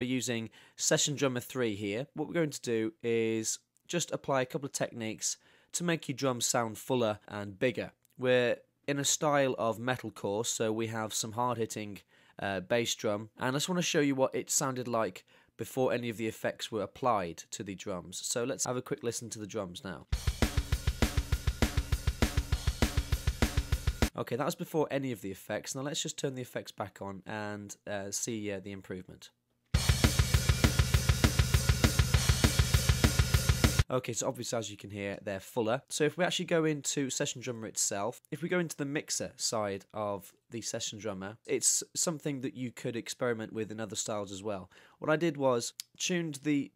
We're using Session Drummer 3 here. What we're going to do is just apply a couple of techniques to make your drums sound fuller and bigger. We're in a style of metalcore, so we have some hard-hitting bass drum, and I just want to show you what it sounded like before any of the effects were applied to the drums. So let's have a quick listen to the drums now. Okay, that was before any of the effects. Now let's just turn the effects back on and see the improvement. Okay, so obviously as you can hear, they're fuller. So if we actually go into Session Drummer itself, if we go into the mixer side of the Session Drummer, it's something that you could experiment with in other styles as well. What I did was tuned the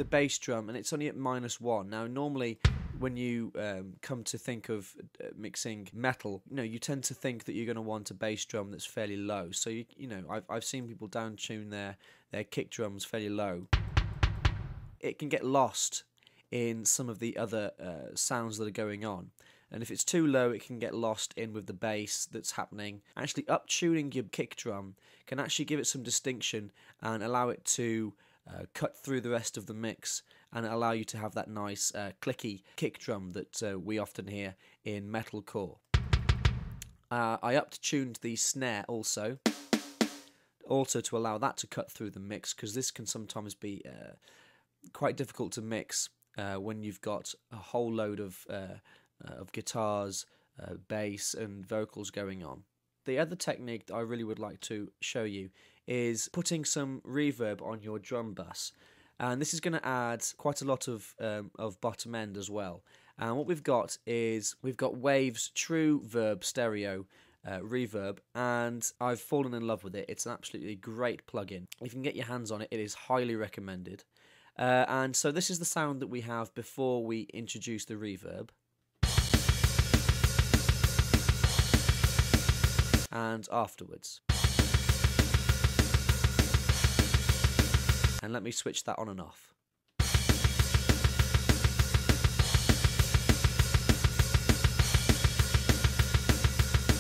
bass drum, and it's only at -1. Now normally when you come to think of mixing metal, you tend to think that you're going to want a bass drum that's fairly low. So I've seen people down tune their kick drums fairly low. It can get lost in some of the other sounds that are going on, and if it's too low it can get lost in with the bass that's happening. Actually up-tuning your kick drum can actually give it some distinction and allow it to cut through the rest of the mix and allow you to have that nice clicky kick drum that we often hear in metalcore. I up-tuned the snare also to allow that to cut through the mix, because this can sometimes be quite difficult to mix when you've got a whole load of guitars, bass and vocals going on. The other technique that I really would like to show you is putting some reverb on your drum bus, and this is going to add quite a lot of bottom end as well. And what we've got is Wave's True Verb Stereo reverb, and I've fallen in love with it. It's an absolutely great plugin. If you can get your hands on it, it is highly recommended. And so this is the sound that we have before we introduce the reverb. And afterwards. And let me switch that on and off.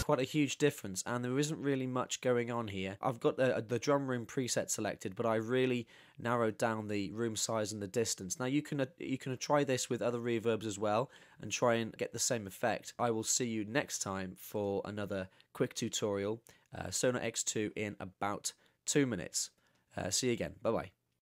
Quite a huge difference, and there isn't really much going on here. I've got the drum room preset selected, but I really narrowed down the room size and the distance. Now you can try this with other reverbs as well and try and get the same effect. I will see you next time for another quick tutorial, Sonar X2 in about 2 minutes. See you again. Bye bye.